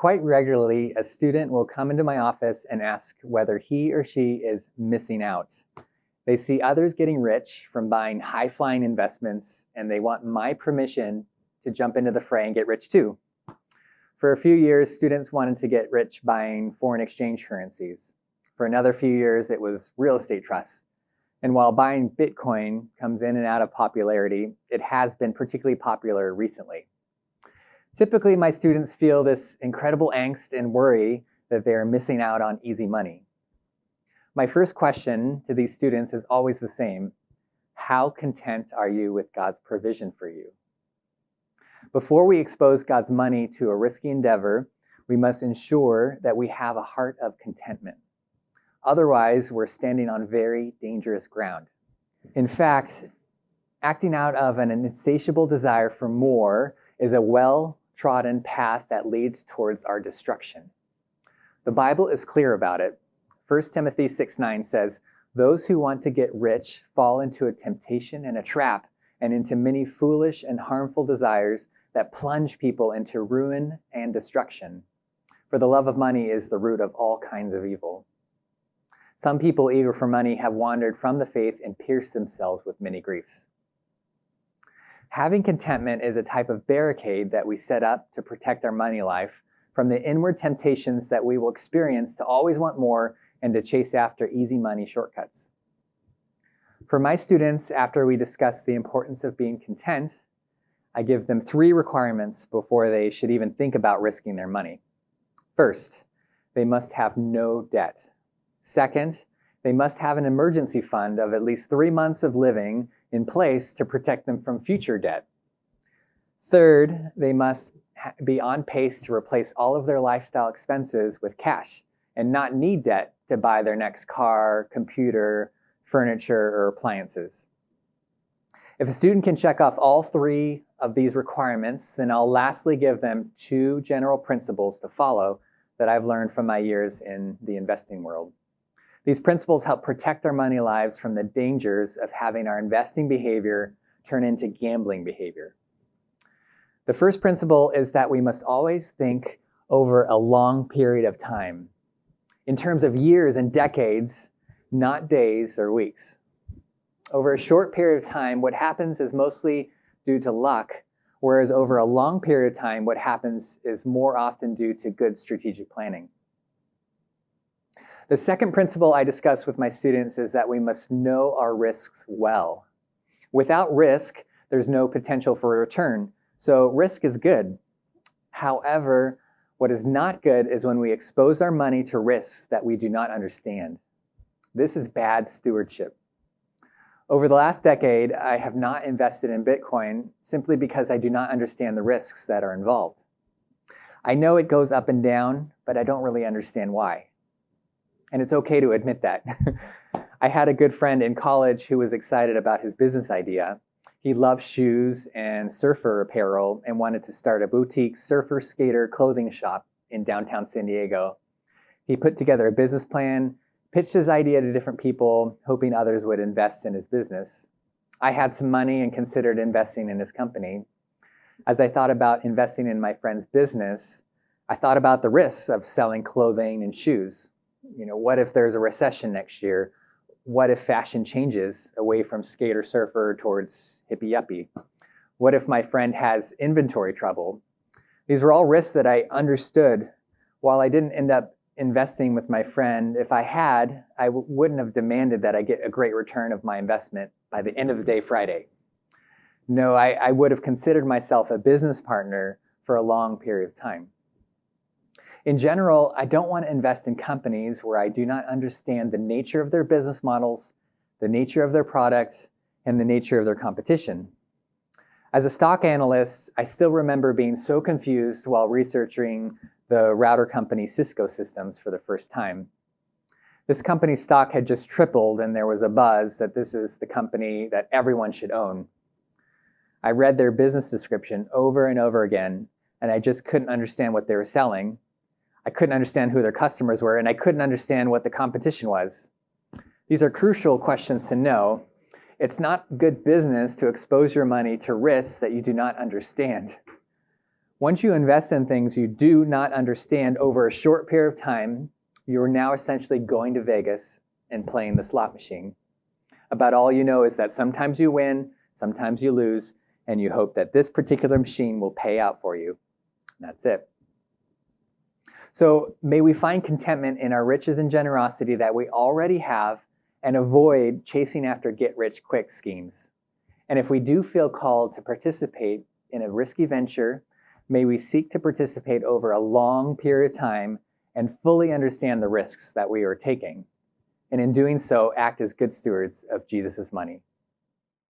Quite regularly, a student will come into my office and ask whether he or she is missing out. They see others getting rich from buying high-flying investments, and they want my permission to jump into the fray and get rich too. For a few years, students wanted to get rich buying foreign exchange currencies. For another few years, it was real estate trusts. And while buying Bitcoin comes in and out of popularity, it has been particularly popular recently. Typically, my students feel this incredible angst and worry that they are missing out on easy money. My first question to these students is always the same. How content are you with God's provision for you? Before we expose God's money to a risky endeavor, we must ensure that we have a heart of contentment. Otherwise, we're standing on very dangerous ground. In fact, acting out of an insatiable desire for more is a well-trodden path that leads towards our destruction. The Bible is clear about it. 1 Timothy 6:9 says, "Those who want to get rich fall into a temptation and a trap, and into many foolish and harmful desires that plunge people into ruin and destruction. For the love of money is the root of all kinds of evil." Some people eager for money have wandered from the faith and pierced themselves with many griefs. Having contentment is a type of barricade that we set up to protect our money life from the inward temptations that we will experience to always want more and to chase after easy money shortcuts. For my students, after we discuss the importance of being content, I give them 3 requirements before they should even think about risking their money. First, they must have no debt. Second, they must have an emergency fund of at least 3 months of living in place to protect them from future debt. Third, they must be on pace to replace all of their lifestyle expenses with cash and not need debt to buy their next car, computer, furniture, or appliances. If a student can check off all 3 of these requirements, then I'll lastly give them 2 general principles to follow that I've learned from my years in the investing world. These principles help protect our money lives from the dangers of having our investing behavior turn into gambling behavior. The first principle is that we must always think over a long period of time, in terms of years and decades, not days or weeks. Over a short period of time, what happens is mostly due to luck, whereas over a long period of time, what happens is more often due to good strategic planning. The second principle I discuss with my students is that we must know our risks well. Without risk, there's no potential for a return, so risk is good. However, what is not good is when we expose our money to risks that we do not understand. This is bad stewardship. Over the last decade, I have not invested in Bitcoin simply because I do not understand the risks that are involved. I know it goes up and down, but I don't really understand why. And it's okay to admit that. I had a good friend in college who was excited about his business idea. He loved shoes and surfer apparel and wanted to start a boutique surfer skater clothing shop in downtown San Diego. He put together a business plan, pitched his idea to different people, hoping others would invest in his business. I had some money and considered investing in his company. As I thought about investing in my friend's business, I thought about the risks of selling clothing and shoes. What if there's a recession next year? What if fashion changes away from skater surfer towards hippie yuppie? What if my friend has inventory trouble? These were all risks that I understood. While I didn't end up investing with my friend, if I had, I wouldn't have demanded that I get a great return of my investment by the end of the day Friday. No, I would have considered myself a business partner for a long period of time. In general, I don't want to invest in companies where I do not understand the nature of their business models, the nature of their products, and the nature of their competition. As a stock analyst, I still remember being so confused while researching the router company Cisco Systems for the first time. This company's stock had just tripled, and there was a buzz that this is the company that everyone should own. I read their business description over and over again, and I just couldn't understand what they were selling. I couldn't understand who their customers were, and I couldn't understand what the competition was. These are crucial questions to know. It's not good business to expose your money to risks that you do not understand. Once you invest in things you do not understand over a short period of time, you're now essentially going to Vegas and playing the slot machine. About all you know is that sometimes you win, sometimes you lose, and you hope that this particular machine will pay out for you. That's it. So may we find contentment in our riches and generosity that we already have and avoid chasing after get-rich-quick schemes. And if we do feel called to participate in a risky venture, may we seek to participate over a long period of time and fully understand the risks that we are taking. And in doing so, act as good stewards of Jesus' money.